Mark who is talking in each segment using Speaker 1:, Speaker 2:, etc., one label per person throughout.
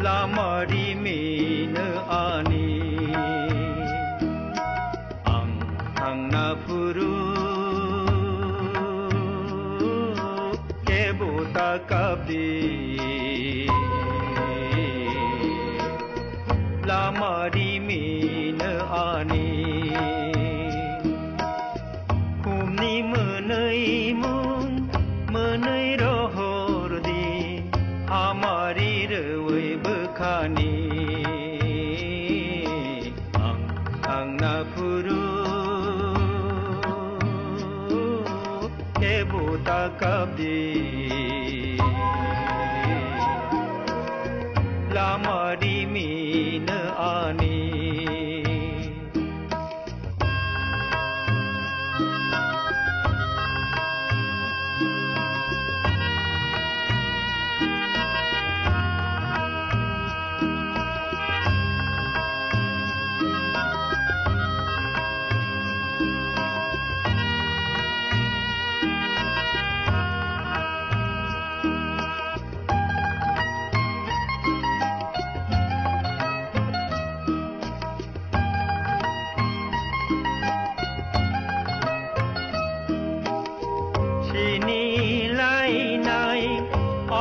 Speaker 1: lamari mena ani ang na puru kebota kabi lamari mena ani humni menai mung menai rohor di amari rewe bekhani ang na puru kebota kabi lamari mena ani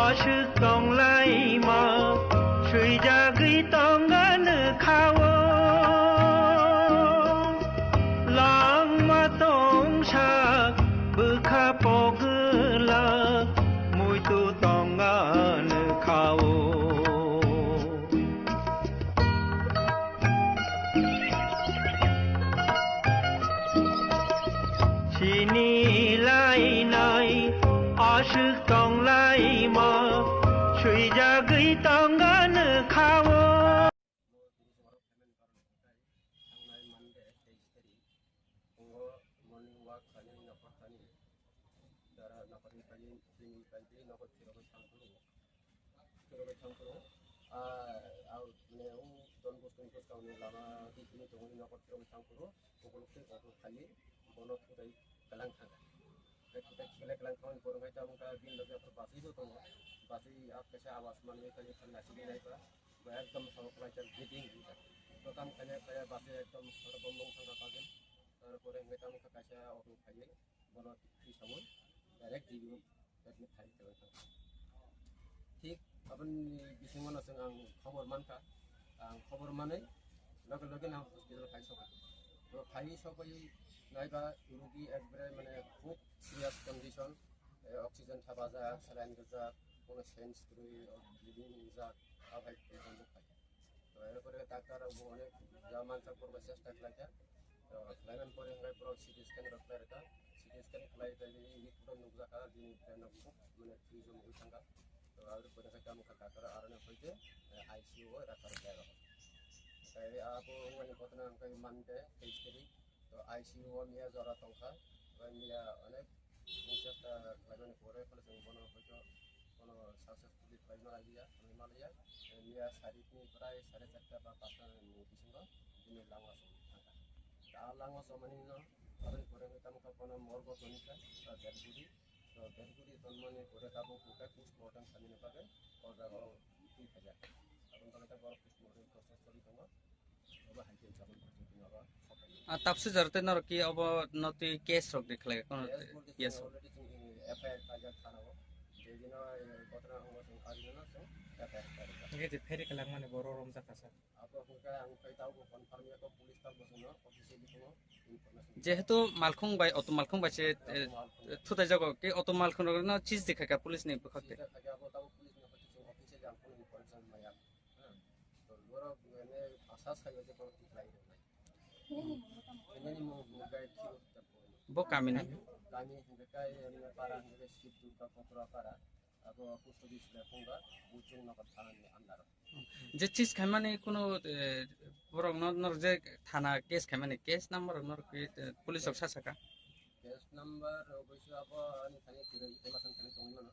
Speaker 1: Ashuk tong lai ma shui jagui tong gan khawo lang ma tong sak bukha pogla mui tu tong gan khawo chini lai nai ashuk tong lai ma shui jagui tong gan khawo
Speaker 2: morning walk kali nakot tani dara nakot ni kali nakot kiro changkuru au ne don boston ko tauni lama ti ni tongni nakot kiro changkuru pokoknya aku kali bonok kutai kalang thanga kita kalang kawan porong kita muka bin lagi apa pasti itu tuh pasti apa sih awas mana kali nasi ni naik lah एकदम sama pelajar meeting gitu तो काम kayak pasti एकदम ada bombong thanga kagen তারপরে kita muka kasih orang kaya bonok di samun direct di dari hari itu ঠিক আপনি বিসিমন আছে আং খবর মানকা আং খবর মানে লগে লগে না হসপিটাল খাই সকাই তো খাই সকাই নাইবা রোগী একবারে মানে খুব সিরিয়াস কন্ডিশন অক্সিজেন থাবা যাক স্যালাইন যাক কোনো সেন্স তুই ব্লিডিং যাক আবার বন্ধ থাকে তো এরপরে ডাক্তার অনেক যা মানসা করবার চেষ্টা লাগে তো লাইন পরে হাই পুরো সিটি স্ক্যান রাখতে রাখা সিটি স্ক্যান ফ্লাই তাই এই পুরো নুকজাকা দিন খুব মানে ফ্রিজ মুই থাকা তো আর পরে কাছে মুখ ডাক্তার আরনে হইতে আইসিইউ রাখার জায়গা তাই আপু মানে ঘটনা আমাকে মানতে তেইশরি তো আইসিইউ মিয়া জ্বরা সংখ্যা মিয়া অনেক চেষ্টা লাগানো পরে ফলে বনো হয়তো কোনো সাকসেসফুলি ট্রাই মারা গিয়া আমি মালিয়া মিয়া সারিনি প্রায় 4:30 বা 5টা বিসঙ্গ দিনে লাঙ্গা থাকা তা লাঙ্গা সমানি ন আর পরে কামকা কোনো মর্গ তনিকা দেড়গুড়ি তো দেড়গুড়ি তন্মনে করে কাবো কোটা পোস্টমর্টম সামিনে পাবে অজাগো কি থাকে এখন তাহলে বড় পোস্টমর্টম প্রসেস করি তোমা ওবা হাইতে যাবো তোমা
Speaker 3: তাপসে জরতে নর কি অব নতি কেস রক দেখলে কোন ইয়েস
Speaker 2: অলরেডি এফআইআর কাজা থানাও যেদিন ঘটনা হওয়ার কাজে না তো এফআইআর
Speaker 4: যে ফেরি কালাং মানে বড় রমজা কাসা
Speaker 2: আপু হুকা আং ফাইতাও কনফার্ম ইয়াকো পুলিশ তার বসনো অফিসিয়ালি কোনো ইনফরমেশন
Speaker 3: যেহেতু মালখং বাই অত মালখং বাইছে থুতাই জাগো কে অত মালখং ন চিজ দেখাকা পুলিশ নেই বখাতে
Speaker 2: থাকে আপু তাও পুলিশ না হচ্ছে অফিসিয়ালি আং কোনো ইনফরমেশন মায়া হ্যাঁ তো বড় মানে আশা ছাইও যে কোনো ঠিক লাগে নাই এনে মো গাই কি
Speaker 3: বো Kaminey
Speaker 2: kami hingga kaya para hingga situ ka kopra para abo post office le ponga bucung na pathanan ni andar
Speaker 3: যে চিজ খাই মানে কোনো বরং নর যে থানা কেস খাই মানে কেস নাম্বার নর কি পুলিশ অফ সাসাকা
Speaker 2: case number obviously abo ani thani tirai emasan thani tongna na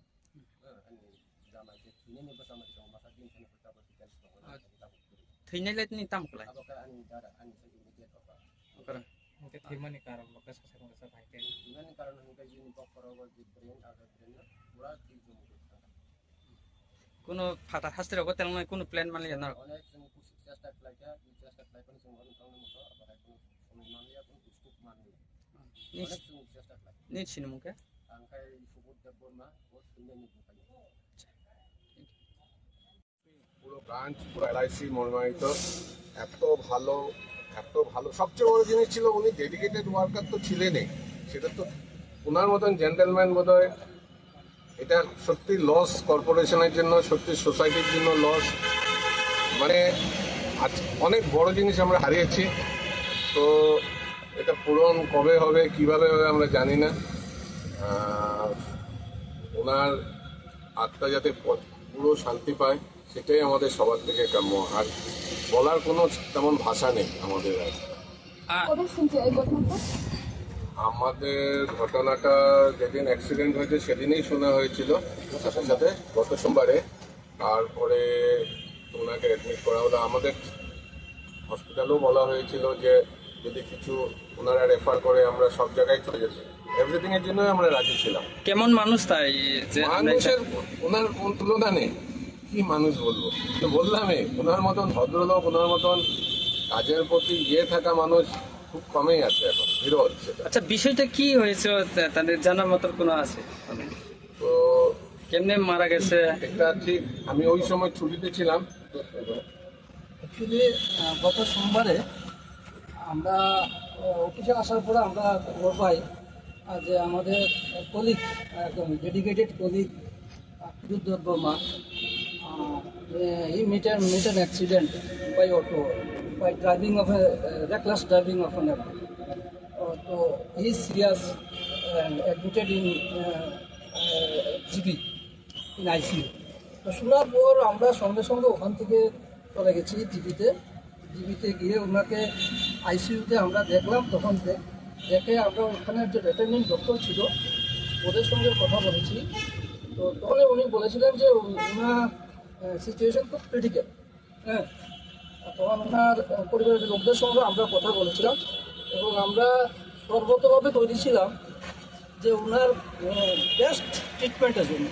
Speaker 2: ani jama ke thini ni basama ke masa din thani kota ba details tongna
Speaker 3: থইনাই লাইট নি তাম কলাই
Speaker 2: abo ka ani dara ani sa immediate apa
Speaker 3: okra
Speaker 4: Mungkin timani karam bakas kasar kasar baik.
Speaker 2: ini karena hingga ini bokor over di brain ada brain na pura tiju mungkin
Speaker 3: কোনো ফাটা শাস্তির হবো তেমন কোনো plan মানে না
Speaker 2: অনেক চেষ্টা খেলাইছে চেষ্টা খেলাই কোনো সংগঠন টাউনের মতো আবার কোনো সময় মানলিয়া কোনো স্কুপ মানলিয়া অনেক চেষ্টা খেলাই
Speaker 3: নিচ্ছিনি মুখে
Speaker 2: আংখাই সুবোধ দেব বর্মা ও তিনজন নিতে পারি
Speaker 5: পুরো ব্রাঞ্চ পুরো এলআইসি মনোনীত এত ভালো সবচেয়ে বড় জিনিস ছিল উনি ডেডিকেটেড ওয়ার্কার তো ছিলেনই, সেটা তো ওনার মতন জেন্টেলম্যান বোধহয় এটা সত্যি লস কর্পোরেশনের জন্য, সত্যি সোসাইটির জন্য লস। মানে আজ অনেক বড় জিনিস আমরা হারিয়েছি, তো এটা পূরণ কবে হবে কিভাবে হবে আমরা জানি না। ওনার আত্মা যাতে পুরো শান্তি পায় সেটাই আমাদের সবার থেকে কাম্য, আর বলার কোনো তেমন ভাষা নেই আমাদের। আমাদের ঘটনাটা যেদিন অ্যাক্সিডেন্ট হয়েছে সেদিনই শোনা হয়েছিল সাথে সাথে গত সোমবারে, তারপরে ওনাকে অ্যাডমিট করা হলো। আমাদের হসপিটালেও বলা হয়েছিল যে যদি কিছু ওনারা রেফার করে আমরা সব জায়গায় চলে যেতে, এভরিথিং এর জন্য আমরা রাজি ছিলাম।
Speaker 3: কেমন মানুষ তাই যে
Speaker 5: মানুষের ওনার কোন তুলনা নেই, কি মানুষ বলবো, তো বললামই ওনার মতন ভদ্রলোক, ওনার মতন কাজের প্রতি থাকা মানুষ খুব কমই আছে এখন, বিরল সেটা।
Speaker 3: আচ্ছা বিষয়টা কি হয়েছে তাদের জানার মতো কোনো আছে
Speaker 5: তো
Speaker 3: কেমনে মারা গেছে?
Speaker 5: এটা ঠিক আমি ওই সময় ছুটিতে ছিলাম।
Speaker 6: অ্যাকচুয়ালি গত সোমবারে আমরা অফিসে আসার পরে আমরা খবর পাই যে আমাদের কলিগ, একদম ডেডিকেটেড কলিগ বিদ্যুৎ Varma, he met an accident by auto by driving of a reckless driving of an auto. So he is serious and admitted in GP in ICU. তো শোনার পর আমরা সঙ্গে সঙ্গে ওখান থেকে চলে গেছি জিবিতে গিয়ে ওনাকে আইসিইউতে আমরা দেখলাম। তখন দেখে আমরা ওখানে যে অ্যাটেন্ডিং ডক্টর ছিল ওদের সঙ্গে কথা বলেছি। তো তখন উনি বলেছিলেন যে ওনার সিচুয়েশন খুব ক্রিটিক্যাল। হ্যাঁ, তখন ওনার পরিবারের লোকদের সঙ্গে আমরা কথা বলেছিলাম এবং আমরা সর্বতভাবে তৈরি ছিলাম যে ওনার বেস্ট ট্রিটমেন্টের জন্য।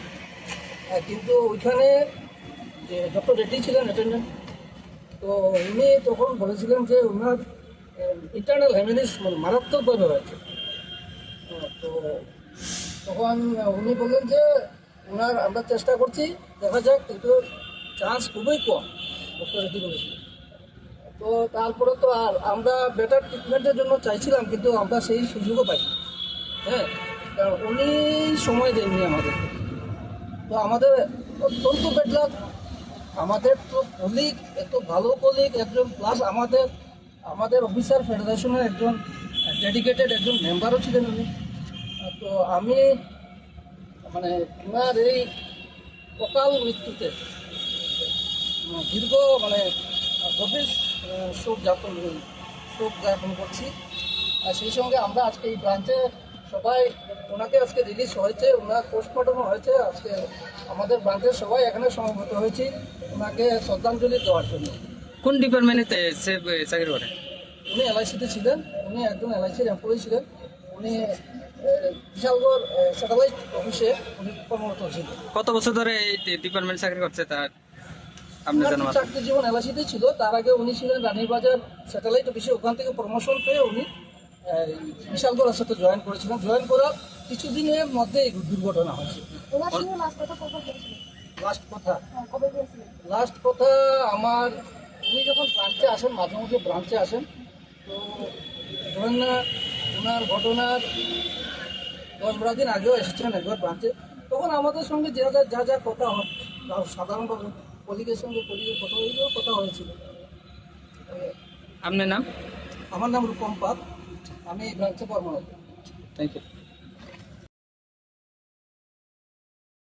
Speaker 6: কিন্তু ওইখানে যে ডক্টর রেড্ডি ছিলেন অ্যাটেন্ডেন্ট, তো উনি তখন বলেছিলেন যে ওনার ইন্টারনাল হ্যামেনিস মারাত্মকভাবে হয়েছে। তো তখন উনি বললেন যে ওনার আমরা চেষ্টা করছি, দেখা যাক, কিন্তু চান্স খুবই কম, ডক্টর রেড্ডি বলেছিলেন। তো তারপরে তো আর আমরা বেটার ট্রিটমেন্টের জন্য চাইছিলাম, কিন্তু আমরা সেই সুযোগও পাই। হ্যাঁ, কারণ উনি সময় দেননি আমাদেরকে। তো আমাদের অত্যন্ত বেডলাক, আমাদের তো কলিগ, এত ভালো কলিগ একজন, প্লাস আমাদের অফিসার ফেডারেশনের একজন ডেডিকেটেড একজন মেম্বারও ছিলেন উনি। তো আমি মানে ওনার এই অকাল মৃত্যুতে দীর্ঘ গভীর শোক জ্ঞাপন করছি। আর সেই সঙ্গে আমরা আজকে এই ব্রাঞ্চে সবাই ওনাকে আজকে রিলিজ হয়েছে, ওনার পোস্টমর্টম হয়েছে, আজকে আমাদের ব্রাঞ্চের সবাই এখানে সমবেত হয়েছি ওনাকে শ্রদ্ধাঞ্জলি দেওয়ার জন্য।
Speaker 3: কোন ডিপার্টমেন্টে চাকরি করে?
Speaker 6: উনি এলআইসিতে ছিলেন, উনি একজন এলআইসির এমপ্লয়ি ছিলেন। উনি বিশালগড় স্যাটেলাইট অফিসে উনি কর্মরত ছিলেন।
Speaker 3: কত বছর ধরে এই ডিপার্টমেন্ট চাকরি করছে তার আপনি জানেন?
Speaker 6: চাকরি জীবন এলআইসিতেই ছিল, তার আগে উনি ছিলেন রানীবাজার স্যাটেলাইট অফিসে, ওখান থেকে প্রমোশন পেয়ে উনি বিশালগড়ের সাথে জয়েন করেছিলেন। জয়েন করার কিছুদিনের মধ্যে এই দুর্ঘটনা হয়েছে। লাস্ট কথা আমার, উনি যখন ব্রাঞ্চে আসেন, মাঝে মধ্যে ব্রাঞ্চে আসেন, তো ধরেন না ওনার ঘটনার 10-12 দিন আগেও এসেছিলেন একবার ব্রাঞ্চে। তখন আমাদের সঙ্গে যা কথা হয় সাধারণভাবে কলিগের সঙ্গে কথা হয়েছিল।
Speaker 3: আপনার নাম?
Speaker 6: আমার নাম রূপম পাল, আমি ব্রাঞ্চে কর্মরত।
Speaker 3: Thank you.